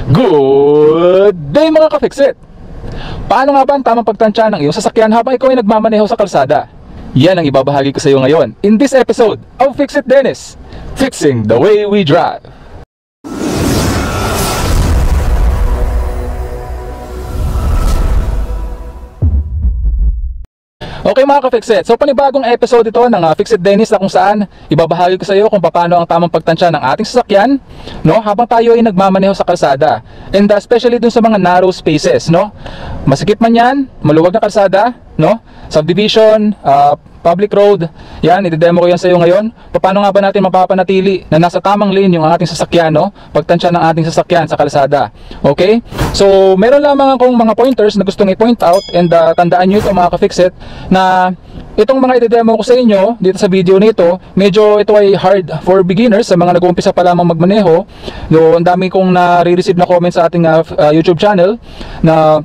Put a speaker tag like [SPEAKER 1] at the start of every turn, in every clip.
[SPEAKER 1] Good day mga ka-Fixit! Paano nga ba ang tamang pagtansya ng iyong sasakyan habang ikaw ay nagmamaneho sa kalsada? Yan ang ibabahagi ko sa iyo ngayon in this episode of Fix It Dennis, Fixing the Way We Drive. Okay mga ka-Fixit, so panibagong episode ito ng Fix It Dennis na kung saan ibabahagi ko sa iyo kung paano ang tamang pagtansya ng ating sasakyan, no, habang tayo ay nagmamaneho sa kalsada. And especially dun sa mga narrow spaces, no. Masikip man 'yan, maluwag na kalsada, no, subdivision, public road, yan, i-demo ko yan sa iyo ngayon. Paano nga ba natin mapapanatili na nasa tamang lane yung ating sasakyan, no? Pagtansya ng ating sasakyan sa kalsada. Okay? So, meron lamang akong mga pointers na gustong i-point out, and tandaan nyo ito mga ka-Fixit, na itong mga i-demo ko sa inyo dito sa video nito, medyo ito ay hard for beginners, sa mga nag-uumpisa pa lamang magmaneho. No, ang dami kong na-receive na comments sa ating YouTube channel na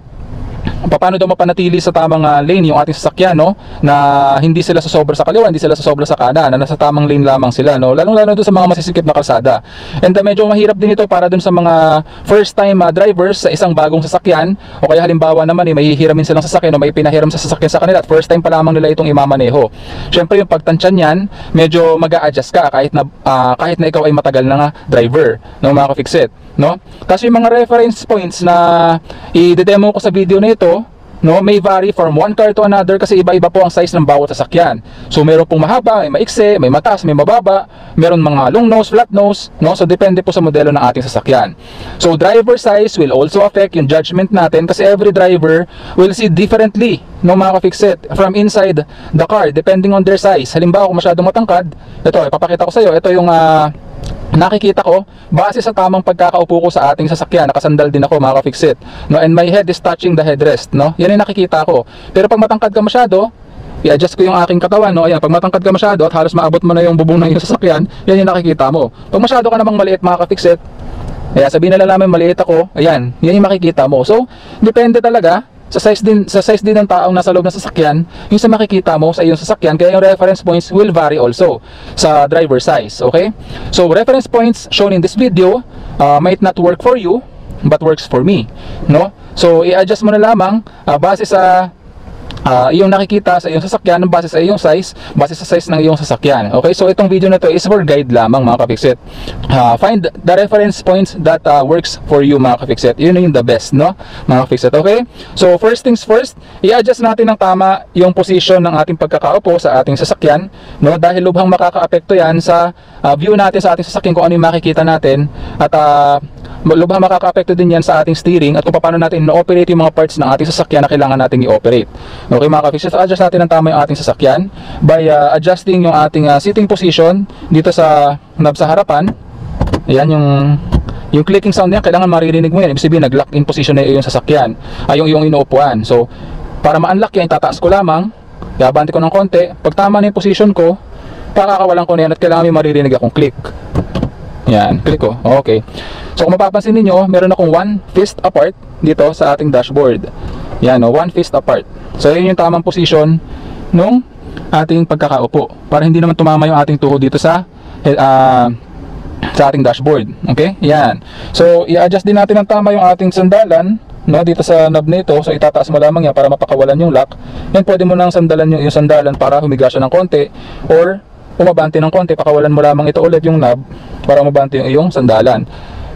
[SPEAKER 1] paano daw mapanatili sa tamang lane yung ating sasakyan, no, na hindi sila sasobra sa kaliwa, hindi sila sasobra sa kanan, na nasa tamang lane lamang sila, no, lalong-lalo doon sa mga masisikip na kalsada. And medyo mahirap din ito para doon sa mga first time drivers sa isang bagong sasakyan, o kaya halimbawa naman may hihiramin silang sasakyan o may pinahiram sa sasakyan sa kanila at first time pa lamang nila itong imamaneho. Syempre yung pagtansya niyan, medyo mag-a-adjust ka kahit na ikaw ay matagal na driver, no mga ka-Fixit, no. Kasi yung mga reference points na i-demo ko sa video na ito, no, may vary from one car to another kasi iba-iba po ang size ng bawat sasakyan. So meron pong mahaba, may maikse, may mataas, may mababa, meron mga long nose, flat nose, no? So depende po sa modelo ng ating sasakyan. So driver size will also affect yung judgment natin kasi every driver will see differently, no mga ka-Fixit, from inside the car depending on their size. Halimbawa kung masyadong matangkad, ito ipapakita ko sa iyo, ito yung nakikita ko base sa tamang pagkakaupo ko sa ating sasakyan. Nakasandal din ako mga ka-Fixit, no, and my head is touching the headrest, no. Yan yung nakikita ko. Pero pag matangkad ka masyado, i-adjust ko yung aking katawan, no. Ayan, pag matangkad ka masyado at halos maabot mo na yung bubong ng iyong sasakyan, yan yung nakikita mo. Pag masyado ka namang maliit mga ka-Fixit, sabihin na lang namin maliit ako, ayan, yan yung makikita mo. So depende talaga sa size din ng taong nasa loob ng sasakyan yung sa makikita mo sa iyong sasakyan, kaya yung reference points will vary also sa driver size. Okay, so reference points shown in this video might not work for you but works for me, no. So i-adjust mo na lamang base sa iyong nakikita sa iyong sasakyan, base sa iyong size, base sa size ng iyong sasakyan. Okay, so itong video na to is for guide lamang mga ka-Fixit. Find the reference points that works for you mga ka-Fixit. Yun yung the best, no mga ka-Fixit. Okay, so first things first, i-adjust natin ng tama yung position ng ating pagkakaupo sa ating sasakyan, no, dahil lubhang makaka-apekto yan sa view natin sa ating sasakyan kung ano yung makikita natin, at lubhang makaka-apekto din yan sa ating steering at kung paano natin na-operate yung mga parts ng ating sasakyan na kailangan nating i-operate. Okay mga ka-Fixit, so adjust natin ng tama yung ating sasakyan by adjusting yung ating sitting position dito sa knob sa harapan. Ayan, yung clicking sound niya, kailangan maririnig mo yan. Ibig sabihin nag-lock in position na yung sasakyan, yung inuupuan. So para ma-unlock yan, tataas ko lamang, babante ko ng konti. Pag tama na yung position ko, pakakawalan ko na yan at kailangan may maririnig akong click. Yan, click ko. Okay. So kung mapapansin niyo, meron akong 1 fist apart dito sa ating dashboard. Yan, 1 fist apart. So yun yung tamang position nung ating pagkakaupo para hindi naman tumama yung ating tuhod dito sa ating dashboard. Okay? Yan. So i-adjust din natin ng tama yung ating sandalan, no, dito sa knob nito. So itataas mo lamang yan para mapakawalan yung lock. Yan, pwede mo nang sandalan yung sandalan para humiga siya ng konti, or umabante ng konti, pakawalan mo lamang ito ulit yung knob para umabante yung iyong sandalan.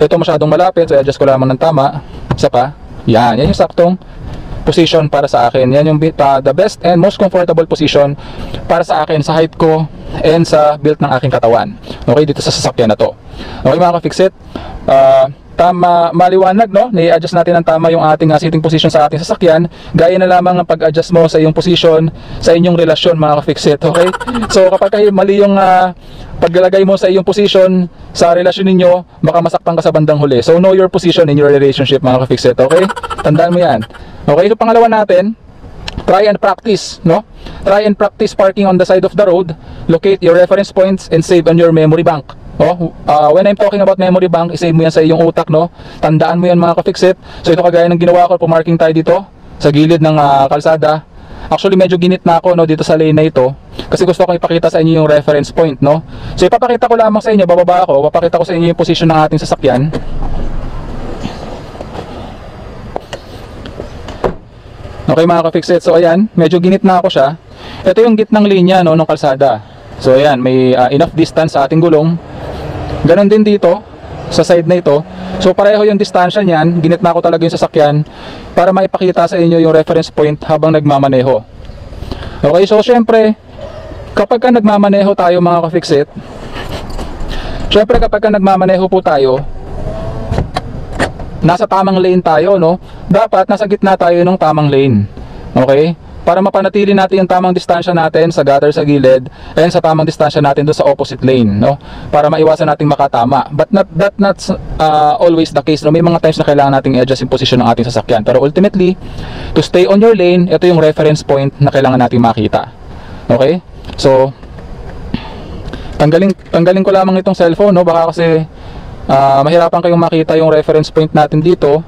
[SPEAKER 1] Ito masyadong malapit, so i-adjust ko lamang ng tama. Isa pa. Yan yung saktong position para sa akin. Yan yung the best and most comfortable position para sa akin, sa height ko and sa build ng aking katawan. Okay, dito sa sasakyan na to. Okay mga ka-Fixit, tama, maliwanag, no? I-adjust natin ng tama yung ating sitting position sa ating sasakyan. Gaya na lamang ang pag-adjust mo sa iyong position sa inyong relasyon mga ka-Fixit. Okay, so kapag mali yung paglalagay mo sa iyong position sa relasyon ninyo, baka masaktan ka sa bandang huli. So know your position in your relationship mga ka-Fixit. Okay, tandaan mo yan. Okay, so pangalawa natin, try and practice, no? Try and practice parking on the side of the road. Locate your reference points and save on your memory bank. When I'm talking about memory bank, isave mo yan sa iyong utak, no? Tandaan mo yan mga ka-Fixit. So ito kagaya ng ginawa ko, pumarking tayo dito sa gilid ng kalsada. Actually medyo ginit na ako, no, dito sa lane na ito kasi gusto ko ipakita sa inyo yung reference point, no? So ipapakita ko lamang sa inyo, bababa ako, papakita ko sa inyo yung position ng ating sasakyan. Okay mga ka-fixit, so ayan, medyo ginitna ako siya. Ito yung gitnang linya, no, ng kalsada. So ayan, may enough distance sa ating gulong. Ganon din dito sa side na ito. So pareho yung distansya niyan, ginitna ko talaga yung sasakyan para maipakita sa inyo yung reference point habang nagmamaneho. Okay, so syempre kapag ka nagmamaneho tayo mga ka-fixit, syempre kapag ka nagmamaneho po tayo, nasa tamang lane tayo, no? Dapat nasa gitna tayo ng tamang lane. Okay? Para mapanatili natin yung tamang distansya natin sa gutter sa gilid and sa tamang distansya natin doon sa opposite lane, no? Para maiwasan nating makatama. But not always the case, no? May mga times na kailangan nating i-adjust yung position ng ating sasakyan. Pero ultimately, to stay on your lane, ito yung reference point na kailangan nating makita. Okay? So tanggalin ko lamang itong cellphone, no? Baka kasi mahirapan kayong makita yung reference point natin dito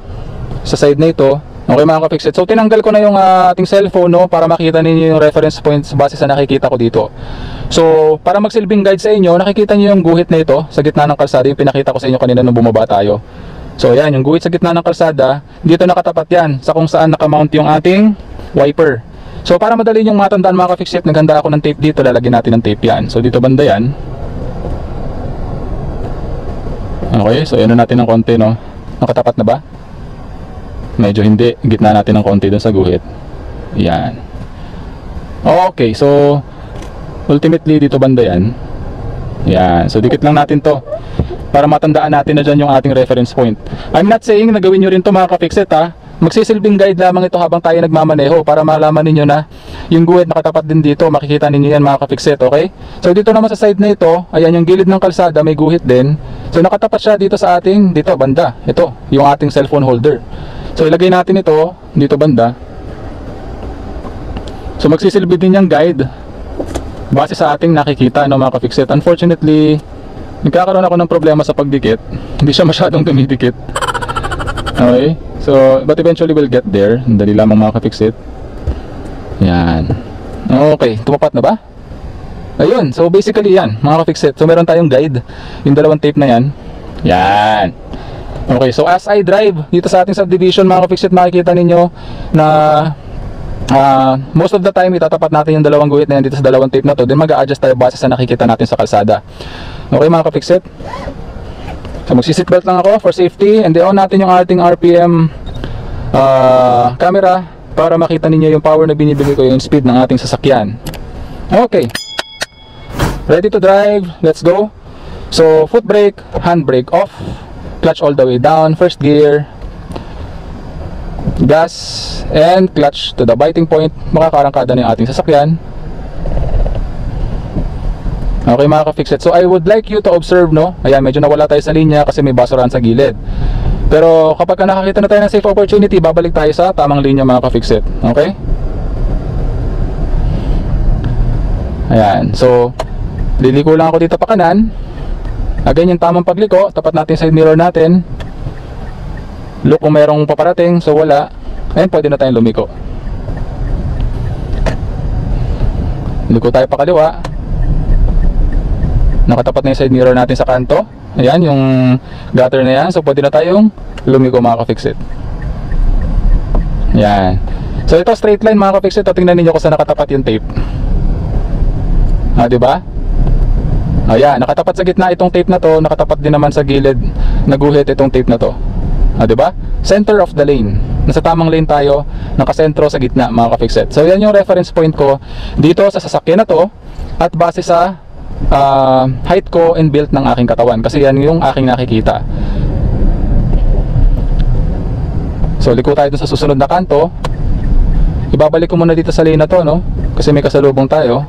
[SPEAKER 1] sa side na ito. Okay mga ka-fixit, so tinanggal ko na yung ating cellphone, no, para makita ninyo yung reference points base sa nakikita ko dito. So para magsilbing guide sa inyo, nakikita niyo yung guhit na ito sa gitna ng kalsada, yung pinakita ko sa inyo kanina nung bumaba tayo. So ayan, yung guhit sa gitna ng kalsada, dito nakatapat yan sa kung saan nakamount yung ating wiper. So para madali yung matandaan mga ka-fixit, naghanda ako ng tape dito, lalagyan natin ng tape yan. So dito banda yan. Okay, so yan na natin ng konti, no. Nakatapat na ba? Medyo hindi, gitna natin ng konti dun sa guhit. Yan. Okay, so ultimately dito banda yan. Yan, so dikit lang natin to para matandaan natin na dyan yung ating reference point. I'm not saying na gawin nyo rin to mga ka-fixit, ha. Magsisilbing guide lamang ito habang tayo nagmamaneho para malaman ninyo na yung guhit nakatapat din dito. Makikita ninyo yan mga ka-fixit, okay? So dito naman sa side na ito, ayan yung gilid ng kalsada, may guhit din. So nakatapat siya dito sa ating, dito banda. Ito, yung ating cellphone holder. So ilagay natin ito dito banda. So magsisilbi din yung guide base sa ating nakikita, no mga ka-fixit. Unfortunately, nagkakaroon ako ng problema sa pagdikit. Hindi siya masyadong dumidikit. Okay, so but eventually we'll get there. Dali lamang mga ka-fixit. Yan. Okay, tumapat na ba? Ayun, so basically yan mga ka-fixit. So meron tayong guide, yung dalawang tape na yan. Yan. Okay, so as I drive dito sa ating subdivision mga ka-fixit, makikita ninyo na most of the time itatapat natin yung dalawang guhit na yan dito sa dalawang tape na to. Then mag-a-adjust tayo base sa nakikita natin sa kalsada. Okay mga ka-fixit, so magsi-seatbelt lang ako for safety, and on natin yung ating RPM camera para makita ninyo yung power na binibigay ko, yung speed ng ating sasakyan. Okay, ready to drive, let's go. So foot brake, hand brake off, clutch all the way down, first gear, gas, and clutch to the biting point. Makakarangkada na yung ating sasakyan. Okay mga ka-fixit, so I would like you to observe, no. Ayan, medyo nawala tayo sa linya kasi may basurahan sa gilid. Pero kapag nakakita na tayo ng safe opportunity, babalik tayo sa tamang linya mga ka-fixit. Okay? Ayan, so liliko lang ako dito pa kanan. Again, yung tamang pagliko, tapat natin side mirror natin. Look kung mayroong paparating, so wala. Ayun, pwede na tayong lumiko. Liko tayo pa kaliwa. Nakatapat na yung side mirror natin sa kanto. Ayan, yung gutter na yan, so pwede na tayong lumiko mga ka-fixit. Yan. So ito straight line mga ka-fixit, tingnan niyo kung saan nakatapat yung tape. Diba? Ayan, nakatapat sa gitna itong tape na to, nakatapat din naman sa gilid na guhit itong tape na to. Diba? Center of the lane. Nasa tamang lane tayo, nakasentro sa gitna mga ka-fixit. So yan yung reference point ko dito sa sasakyan na to, at base sa height ko and build ng aking katawan, kasi yan yung aking nakikita. So liko tayo dun sa susunod na kanto. Ibabalik ko muna dito sa lane na to, no? Kasi may kasalubong tayo.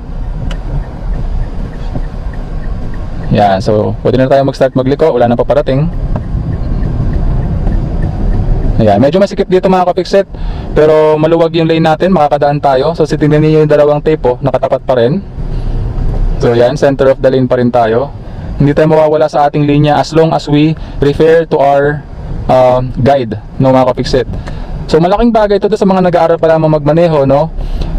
[SPEAKER 1] Yan, so pwede na tayo mag-start magliko, wala nang paparating. Ayan, medyo masikip dito mga ka-fixit, pero maluwag yung lane natin, makakadaan tayo. So tingnan niyo yung dalawang tape, oh, nakatapat pa rin. So yan, center of the lane pa rin tayo. Hindi tayo mawawala sa ating linya as long as we refer to our guide, no mga ka-fixit. So malaking bagay ito sa mga nag-aaral pa lamang magmaneho, no?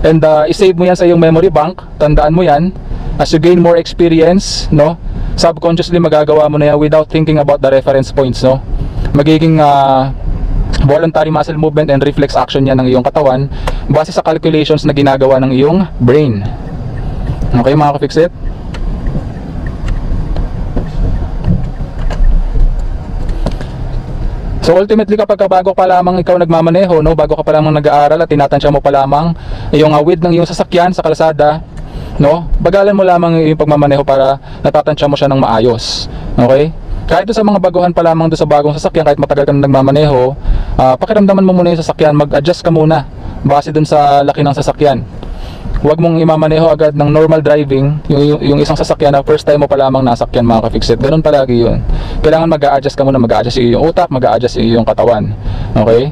[SPEAKER 1] And i-save mo yan sa iyong memory bank. Tandaan mo yan. As you gain more experience, no, subconsciously magagawa mo na yan without thinking about the reference points, no? Magiging voluntary muscle movement and reflex action yan ng iyong katawan base sa calculations na ginagawa ng iyong brain. Okay mga ka-fixit? So ultimately kapag bago pa lamang ikaw nagmamaneho, no, bago ka pa lamang nag-aaral at tinatansya mo pa lamang yung width ng iyong sasakyan sa kalsada, no, bagalan mo lamang yung pagmamaneho para natatansya mo siya ng maayos. Okay? Kahit sa mga baguhan pa lamang doon sa bagong sasakyan, kahit matagal ka na nagmamaneho, pakiramdaman mo muna yung sasakyan, mag-adjust ka muna base doon sa laki ng sasakyan. Huwag mong imamaneho agad ng normal driving yung isang sasakyan na first time mo pa lamang nasakyan mga ka-fixit. Ganun palagi yun. Kailangan mag-a-adjust ka muna, mag-a-adjust yung utak, mag-a-adjust yung katawan. Okay?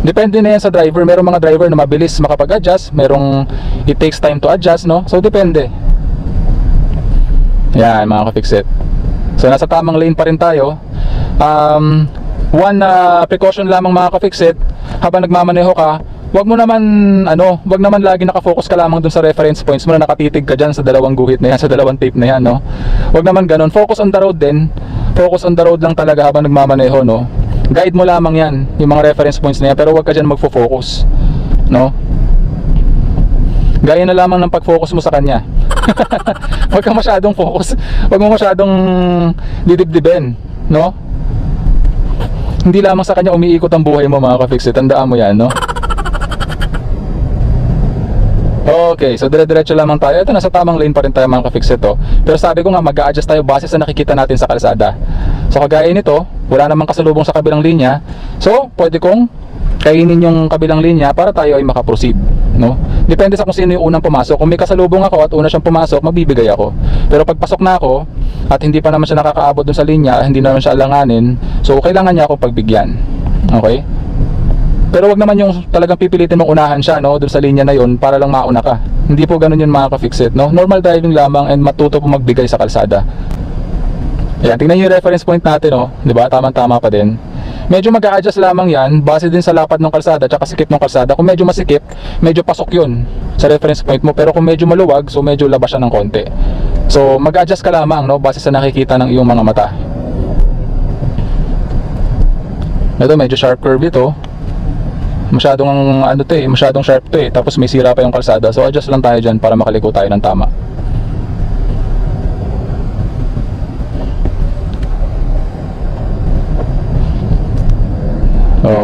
[SPEAKER 1] Depende na yan sa driver. Merong mga driver na mabilis makapag-adjust, merong it takes time to adjust, no? So depende. Yan mga ka-fixit. So nasa tamang lane pa rin tayo. One precaution lamang mga ka-fixit, habang nagmamaneho ka, wag naman lagi nakafocus ka lamang dun sa reference points mo na nakatitig ka dyan sa dalawang guhit na yan, sa dalawang tape na yan, no? Wag naman ganun. Focus on the road din. Focus on the road lang talaga habang nagmamaneho, no? Guide mo lamang yan, yung mga reference points na yan, pero wag ka dyan magfo-focus, no? Gaya na lamang ng pag-focus mo sa kanya. Wag ka masyadong focus. Wag mo masyadong didibdibin, no? Hindi lamang sa kanya umiikot ang buhay mo mga ka-fixit. Tandaan mo yan, no? Okay, so dire-diretso lamang tayo. Ito, nasa tamang lane pa rin tayo mga ka-fixit, oh. Pero sabi ko nga, mag-a-adjust tayo base sa nakikita natin sa kalsada. So kagaya nito, wala namang kasalubong sa kabilang linya. So, pwede kong kainin yung kabilang linya para tayo ay makaproceed, no? Depende sa kung sino yung unang pumasok. Kung may kasalubong ako at una siyang pumasok, magbibigay ako. Pero pag pasok na ako at hindi pa naman siya nakakaabot dun sa linya, hindi naman siya alanganin, so kailangan niya akong pagbigyan. Okay? Pero wag naman yung talagang pipilitin mong unahan siya, no, doon sa linya na yon para lang mauna ka. Hindi po ganoon yun mga ka-fixit, no? Normal driving lamang and matuto po magbigay sa kalsada. Ayan, tingnan niyo yung reference point natin, no? 'Di ba? Tama-tama pa din. Medyo mag-a-adjust lamang yan base din sa lapad ng kalsada at sikip ng kalsada. Kung medyo masikip, medyo pasok yun sa reference point mo. Pero kung medyo maluwag, so medyo labas siya ng konti. So mag-a-adjust ka lamang, no, base sa nakikita ng iyong mga mata. Ito medyo sharp curve ito. Masyadong masyadong sharp to eh. Tapos may sira pa yung kalsada. So adjust lang tayo dyan para makaliko tayo ng tama.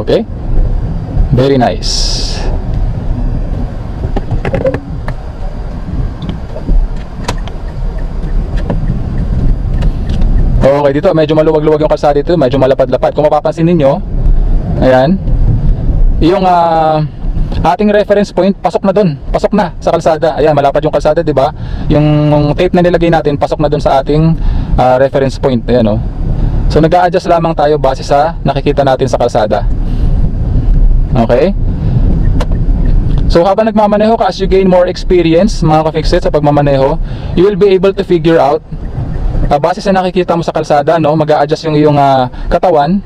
[SPEAKER 1] Okay. Very nice. Okay, dito medyo maluwag-luwag yung kalsada dito. Medyo malapad-lapad. Kung mapapansin ninyo, ayan, yung ating reference point pasok na doon, pasok na sa kalsada. Ayan, malapad yung kalsada, 'di ba? Yung tape na nilagay natin pasok na doon sa ating reference point. Ayan, oh. So nag-a-adjust lamang tayo base sa nakikita natin sa kalsada. Okay? So habang nagmamaneho ka, as you gain more experience mga ka-fixit sa pagmamaneho, you will be able to figure out base sa nakikita mo sa kalsada, no, mag-a-adjust yung iyong katawan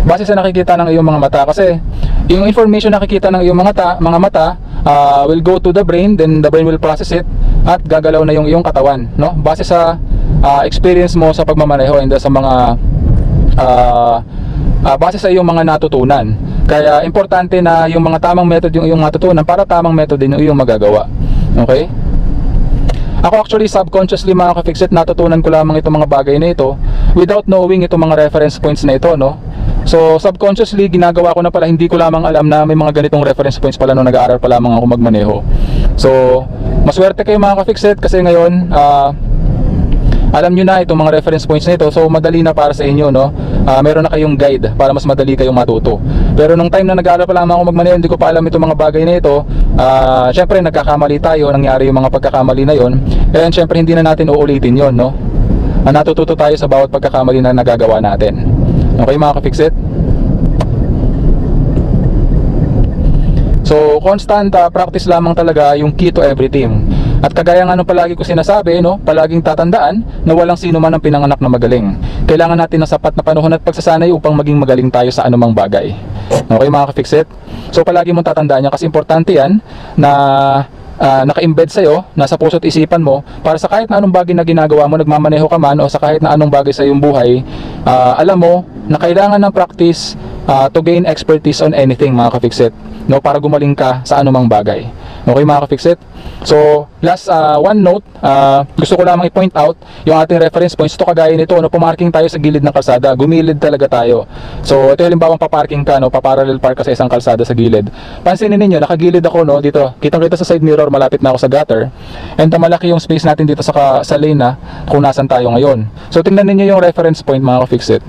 [SPEAKER 1] base sa nakikita ng iyong mga mata, kasi yung information nakikita ng iyong mga mata will go to the brain, then the brain will process it at gagalaw na yung iyong katawan, no, base sa experience mo sa pagmamaneho and sa mga base sa iyong mga natutunan. Kaya importante na yung mga tamang method yung iyong matutunan para tamang method din yung iyong magagawa. Okay? Ako actually subconsciously mga ka-fixit, natutunan ko lamang itong mga bagay na ito without knowing itong mga reference points na ito, no? So subconsciously ginagawa ko na pala, hindi ko lamang alam na may mga ganitong reference points pala nung nag-aaral pa lamang ako magmaneho. So maswerte kayo mga ka-fixit kasi ngayon alam nyo na itong mga reference points na ito, so madali na para sa inyo, no? Meron na kayong guide para mas madali kayong matuto. Pero nung time na nag-aaral pa lamang ako magmaneho, hindi ko pa alam itong mga bagay na ito. Syempre nagkakamali tayo, nangyari yung mga pagkakamali na yon, and syempre hindi na natin uulitin yon, no? Natututo tayo sa bawat pagkakamali na nagagawa natin. Okay mga ka-fixit? So constant practice lamang talaga yung key to everything. At kagaya nga nung palagi ko sinasabi, no, palaging tatandaan na walang sino man ang pinanganak na magaling. Kailangan natin ng sapat na panahon at pagsasanay upang maging magaling tayo sa anumang bagay. Okay mga ka-fixit? So palagi mong tatandaan yan kasi importante yan na naka-embed sa'yo, nasa puso't isipan mo, para sa kahit na anong bagay na ginagawa mo, nagmamaneho ka man o sa kahit na anong bagay sa iyong buhay, alam mo na kailangan ng practice to gain expertise on anything mga ka-fixit. no, para gumaling ka sa anumang bagay. Okay mga ka-fixit? So, last one note, gusto ko lamang i-point out yung ating reference points. Ito kagaya nito, no, pumarking tayo sa gilid ng kalsada, gumilid talaga tayo. So, ito halimbawa paparking ka, no, paparallel park ka sa isang kalsada sa gilid. Pansinin ninyo, nakagilid ako, no, dito. Kitang-kita sa side mirror, malapit na ako sa gutter. And malaki yung space natin dito sa lane na kung nasan tayo ngayon. So, tingnan ninyo yung reference point mga ka-fixit.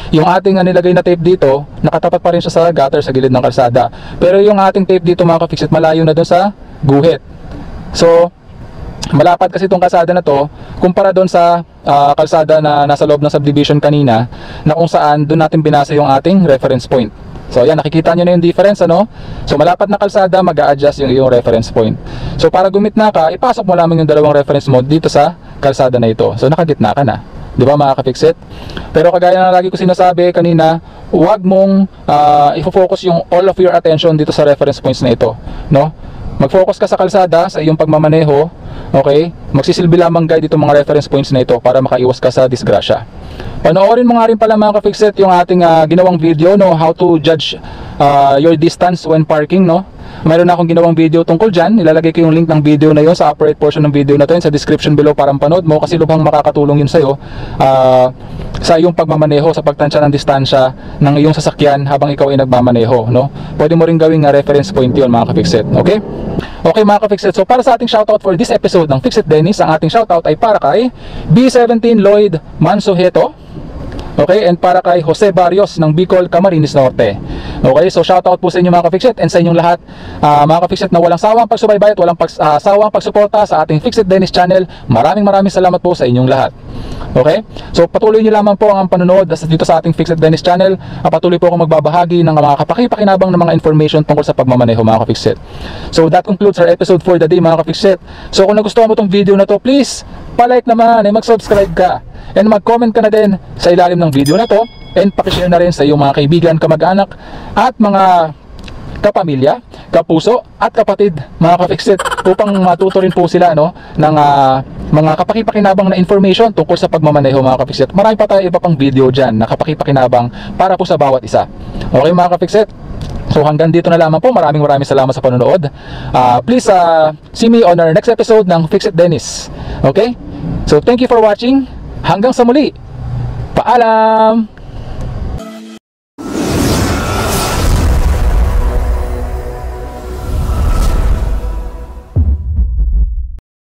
[SPEAKER 1] Yung ating nilagay na tape dito, nakatapat pa rin siya sa gutter sa gilid ng kalsada. Pero yung ating tape dito mga ka-fixit, malayo na doon sa guhit. So, malapad kasi itong kalsada na to kumpara doon sa kalsada na nasa loob ng subdivision kanina, na kung saan doon natin binasa yung ating reference point. So ayan, nakikita nyo na yung difference, ano? So malapad na kalsada, mag-a-adjust yung reference point. So para gumitna ka, ipasok mo lamang yung dalawang reference mo dito sa kalsada na ito. So nakagitna ka na, di ba mga ka-fixit? Pero kagaya na lagi ko sinasabi kanina, huwag mong i-focus yung all of your attention dito sa reference points na ito, no? Mag-focus ka sa kalsada, sa iyong pagmamaneho, okay? Magsisilbi lamang guide itong mga reference points na ito para makaiwas ka sa disgrasya. Panoorin mo nga rin pala mga ka-fixit yung ating ginawang video, no, how to judge your distance when parking, no? Mayroon na akong ginawang video tungkol dyan. Ilalagay ko yung link ng video na yun sa upper right portion ng video na to, sa description below para panood mo, kasi lubhang makakatulong yun sa'yo sa iyong pagmamaneho, sa pagtansya ng distansya ng iyong sasakyan habang ikaw ay nagmamaneho, no? Pwede mo rin gawing reference point yun mga ka-fixit, okay? Okay mga ka-fixit, so para sa ating shoutout for this episode ng Fix It Dennis, ang ating shoutout ay para kay B17 Lloyd Mansuheto, okay, and para kay Jose Barrios ng Bicol, Camarines Norte. Okay, so shoutout po sa inyo mga ka-fixit and sa inyong lahat mga ka-fixit na walang sawang pagsubaybay at walang sawang pagsuporta sa ating Fix It Dennis channel. Maraming salamat po sa inyong lahat. Okay, so patuloy nyo lamang po ang panonood dito sa ating Fix It Dennis channel. Patuloy po akong magbabahagi ng mga kapaki-pakinabang ng mga information tungkol sa pagmamaneho mga ka-fixit. So that concludes our episode for the day mga ka-fixit. So kung nagustuhan mo itong video na to, please palike naman, mag-subscribe ka and mag-comment ka na din sa ilalim ng video na to, and pakishare na rin sa iyong mga kaibigan, kamag-anak at mga kapamilya, kapuso at kapatid mga ka-fixit, upang matuto rin po sila, no, ng mga kapaki-pakinabang na information tungkol sa pagmamaneho mga ka-fixit. Marami pa tayo iba pang video dyan na kapaki-pakinabang para po sa bawat isa. Okay mga ka-fixit, so hanggang dito na lamang po. Maraming salamat sa panonood. Please see me on our next episode ng Fix It Dennis. Okay, so thank you for watching. Hanggang sa muli, paalam!